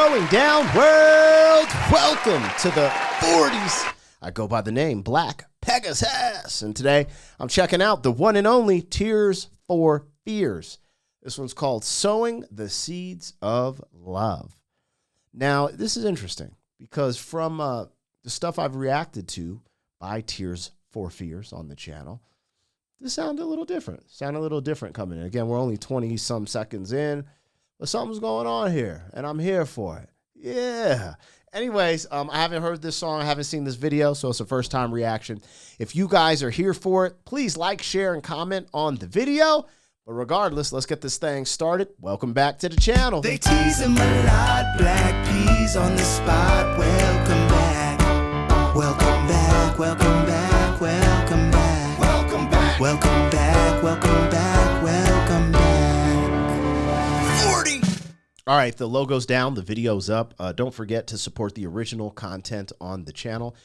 going down, world? Welcome to the 40s. I go by the name Black Pegasus, and today I'm checking out the one and only Tears for Fears. This one's called Sowing the Seeds of Love. Now, this is interesting because from the stuff I've reacted to by Tears for Fears on the channel, this sounded a little different coming in. Again, we're only 20-some seconds in, but something's going on here, and I'm here for it. Yeah. Anyways, I haven't heard this song. I haven't seen this video, so it's a first-time reaction. If you guys are here for it, please like, share, and comment on the video. But regardless, let's get this thing started. Welcome back to the channel. They tease him a lot, black peas on the spot. Welcome back, welcome back, welcome back, welcome back, welcome back, welcome back, welcome back, welcome back. 40. All right, the logo's down, the video's up. Don't forget to support the original content on the channel.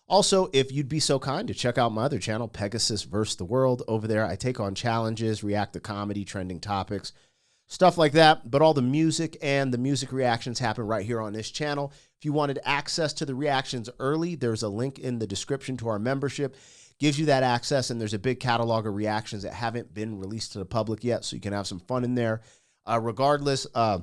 Also, if you'd be so kind to check out my other channel, Pegasus vs. the World. Over there, I take on challenges, react to comedy, trending topics, stuff like that. But all the music and the music reactions happen right here on this channel. If you wanted access to the reactions early, there's a link in the description to our membership. Gives you that access, and there's a big catalog of reactions that haven't been released to the public yet, so you can have some fun in there. Regardless, I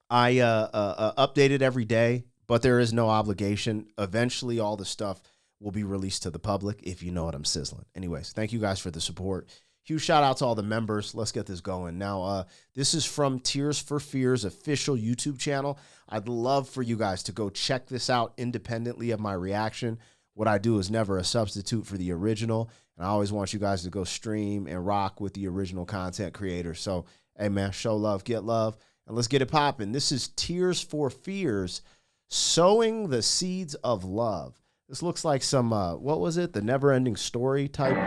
update it every day, but there is no obligation. Eventually, all the stuff will be released to the public, if you know what I'm sizzling. Anyways, thank you guys for the support. Huge shout out to all the members. Let's get this going. Now, this is from Tears for Fears official YouTube channel. I'd love for you guys to go check this out independently of my reaction. What I do is never a substitute for the original, and I always want you guys to go stream and rock with the original content creator. So, hey, man, show love, get love, and let's get it popping. This is Tears for Fears, Sowing the Seeds of Love. This looks like some, what was it? The Never-Ending Story type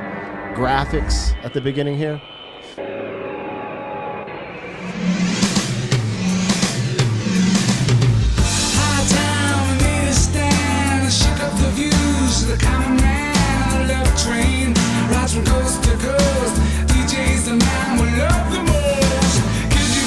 graphics at the beginning here. High town, we made a stand, shook up the views. The common man, love train, rides from coast to coast. DJ's the man we love the most. Could you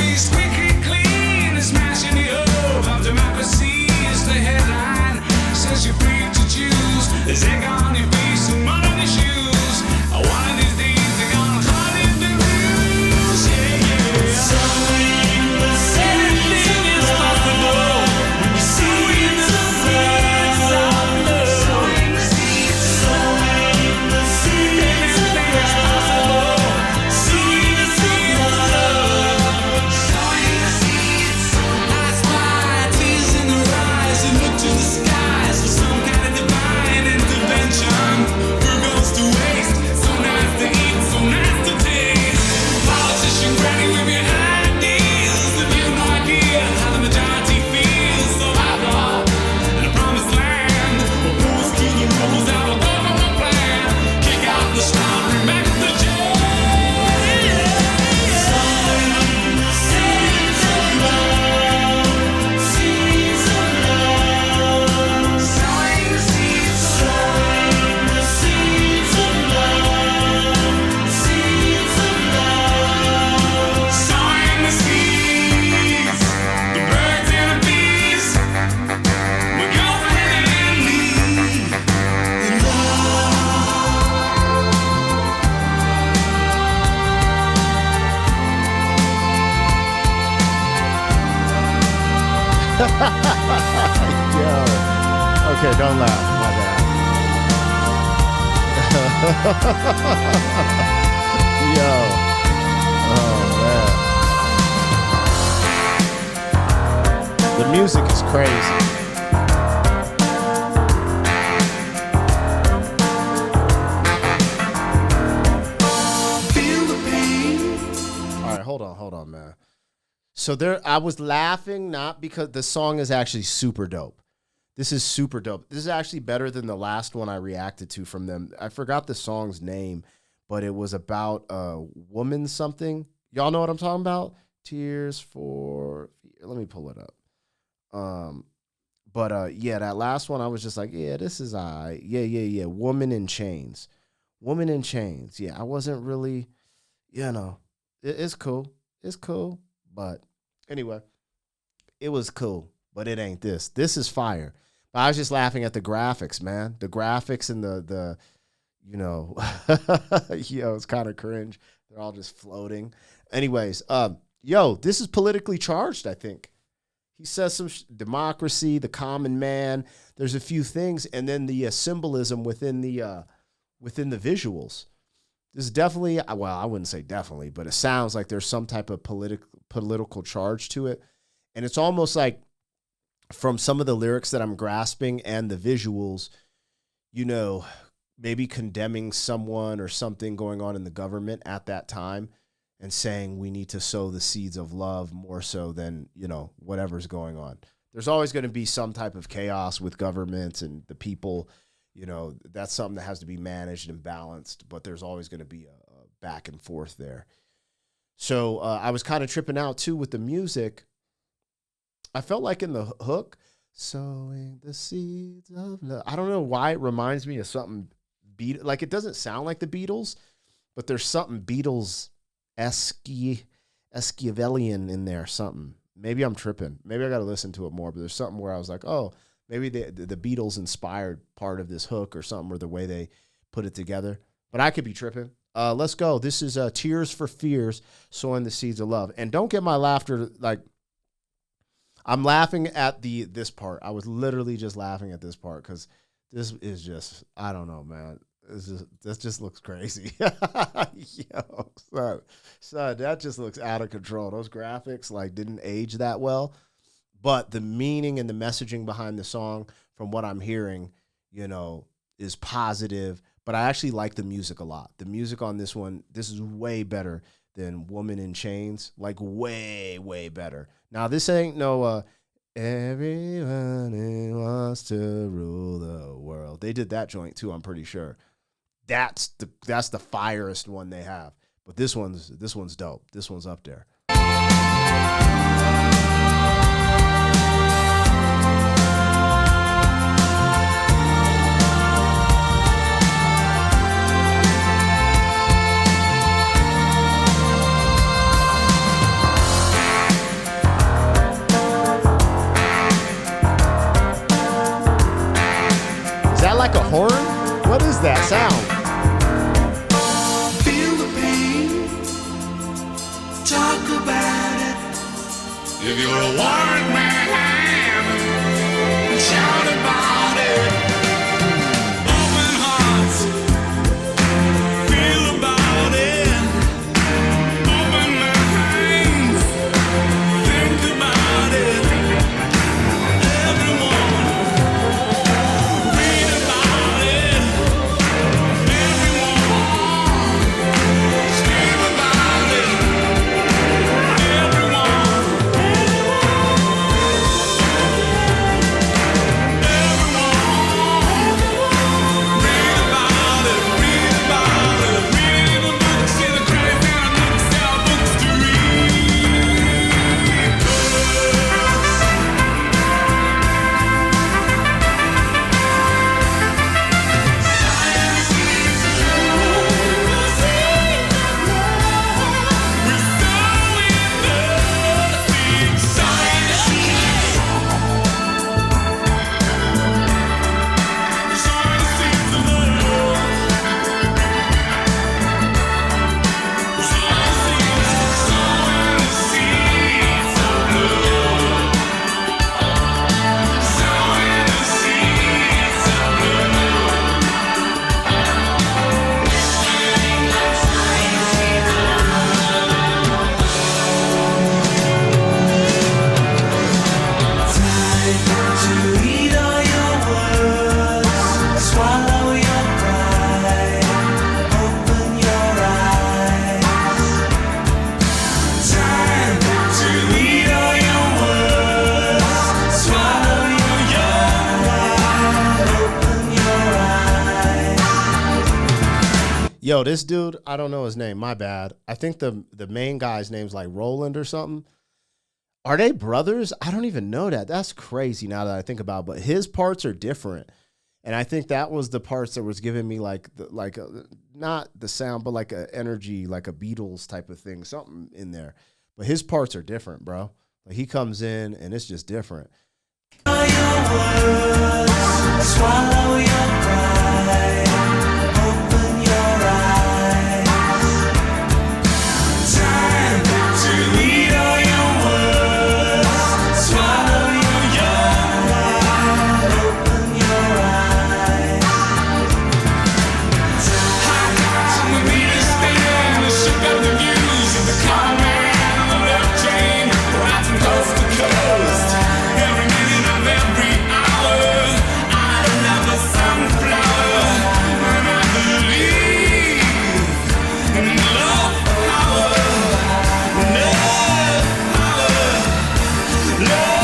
be squeaky clean and smashing the hope of democracy is the headline. Says you're free to choose. There's egg on your face and mud on your shoes. One of these days they're gonna cut in the news. Yeah, yeah. Sowing the seeds is possible. When you see the seeds of love. Sowing the seeds. Sowing the seeds. Anything is possible. Sowing the seeds of love. Sowing the seeds. I spy tears in their eyes and look to the skies for some kind of divine intervention. Who goes to waste? So nice to eat, so nice to taste. Politician granny with your ideas. Have you no idea how the majority feels? Survivor in a promised land. Opposed to the rules of a government plan. Kick out the strong, bring back the jail. Sowing the seeds of love. Seeds of love. Sowing the seeds. Sowing the seeds of love. Seeds of love. Sowing the seeds. The birds and the bees. We're girlfriend and me. In Yo. Okay, don't laugh. My bad. Yo. Oh, man. The music is crazy. Feel the pain. All right, hold on, man. So there, I was laughing not because the song is actually super dope. This is super dope. This is actually better than the last one I reacted to from them. I forgot the song's name, but it was about a woman something. Y'all know what I'm talking about? Tears for, let me pull it up. Yeah, that last one I was just like, yeah, this is yeah. Woman in Chains. Woman in Chains. Yeah, I wasn't really, it's cool. It's cool. But anyway, it was cool, but it ain't this. This is fire. But I was just laughing at the graphics, man. The graphics and the you know, it's kind of cringe. They're all just floating. Anyways, this is politically charged, I think. He says some democracy, the common man. There's a few things, and then the symbolism within the visuals. This is definitely, well, I wouldn't say definitely, but it sounds like there's some type of political charge to it. And it's almost like from some of the lyrics that I'm grasping and the visuals, maybe condemning someone or something going on in the government at that time and saying we need to sow the seeds of love more so than, whatever's going on. There's always going to be some type of chaos with governments and the people. That's something that has to be managed and balanced, but there's always going to be a back and forth there. So I was kind of tripping out too with the music. I felt like in the hook, sowing the seeds of love. I don't know why it reminds me of something like it doesn't sound like the Beatles, but there's something Esquivellian in there, something. Maybe I'm tripping. Maybe I got to listen to it more, but there's something where I was like, oh, maybe the Beatles inspired part of this hook or something, or the way they put it together. But I could be tripping. Let's go. This is Tears for Fears, Sowing the Seeds of Love. And don't get my laughter, like, I'm laughing at this part. I was literally just laughing at this part because this is just, I don't know, man. This just looks crazy. Yo, son, that just looks out of control. Those graphics didn't age that well, but the meaning and the messaging behind the song, from what I'm hearing, is positive. But I actually like the music a lot. The music on this one, this is way better than Woman in Chains. Way, way better. Now this ain't no everyone who wants to rule the world. They did that joint too, I'm pretty sure. That's the firest one they have. But this one's dope. This one's up there. Is that like a horn? What is that sound? Feel the pain, talk about it. If you're a warrant man, shout about it. Open hearts, feel about it. Open minds, think about it. Everyone, read about it. Everyone, scream about it. Yo, this dude, I don't know his name. My bad. I think the main guy's name's like Roland or something. Are they brothers? I don't even know that. That's crazy now that I think about it. But his parts are different. And I think that was the parts that was giving me not the sound, but a energy, like a Beatles type of thing, something in there. But his parts are different, bro. Like he comes in and it's just different. Swallow your pride, open your eyes. Time to read all your words. Swallow your young life, open your eyes. How come we understand the shook of the views of the common man on the left train, right from coast to coast? Every minute of every hour, I love a sunflower, and I believe in love power, love power, love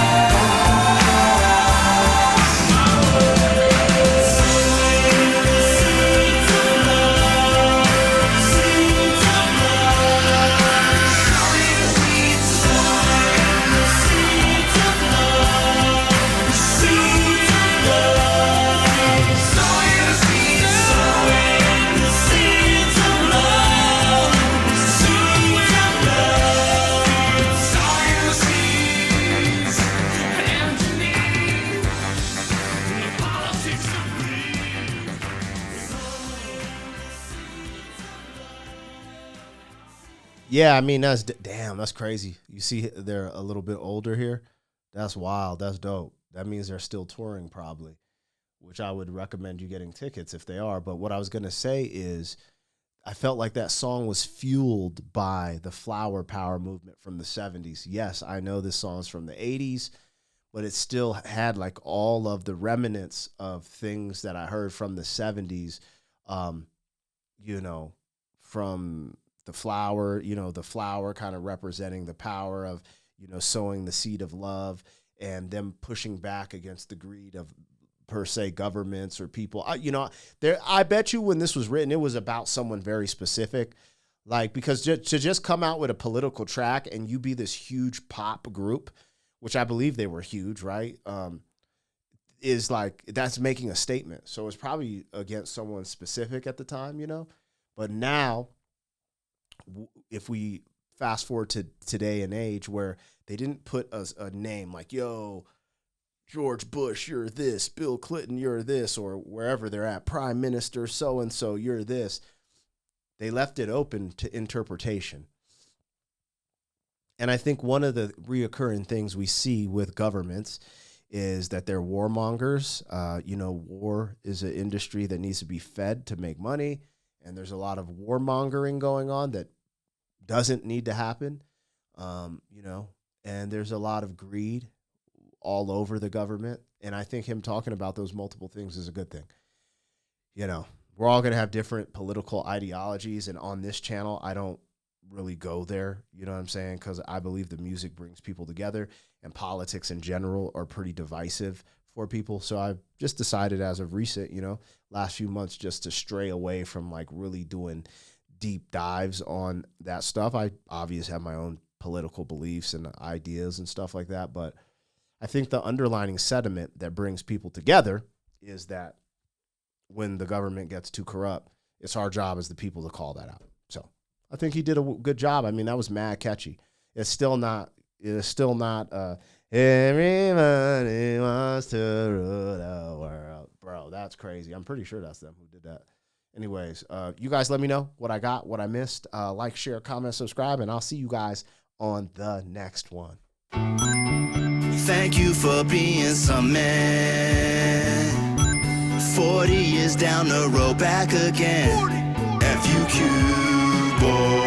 Yeah, I mean, damn, that's crazy. You see they're a little bit older here. That's wild. That's dope. That means they're still touring probably, which I would recommend you getting tickets if they are. But what I was going to say is I felt like that song was fueled by the flower power movement from the 70s. Yes, I know this song's from the 80s, but it still had like all of the remnants of things that I heard from the 70s, you know, from the flower, you know, the flower kind of representing the power of, you know, sowing the seed of love and them pushing back against the greed of per se governments or people. I bet you when this was written, it was about someone very specific, like, because to just come out with a political track and you be this huge pop group, which I believe they were huge, right? Is like, that's making a statement. So it's probably against someone specific at the time, you know, but now if we fast forward to today and age where they didn't put a name like, yo, George Bush, you're this, Bill Clinton, you're this, or wherever they're at, Prime Minister so-and-so, you're this. They left it open to interpretation. And I think one of the reoccurring things we see with governments is that they're warmongers. War is an industry that needs to be fed to make money. And there's a lot of warmongering going on that doesn't need to happen, and there's a lot of greed all over the government. And I think him talking about those multiple things is a good thing. You know, we're all going to have different political ideologies. And on this channel, I don't really go there, you know what I'm saying? Because I believe the music brings people together and politics in general are pretty divisive for people. So I've just decided as of recent, last few months, just to stray away from like really doing deep dives on that stuff. I obviously have my own political beliefs and ideas and stuff like that. But I think the underlying sentiment that brings people together is that when the government gets too corrupt, it's our job as the people to call that out. So I think he did a good job. I mean, that was mad catchy. It's still not everybody wants to rule the world. Bro, that's crazy. I'm pretty sure that's them who did that. Anyways, you guys let me know what I got, what I missed. Like, share, comment, subscribe, and I'll see you guys on the next one. Thank you for being some man. 40 years down the road, back again. FUQ, boy.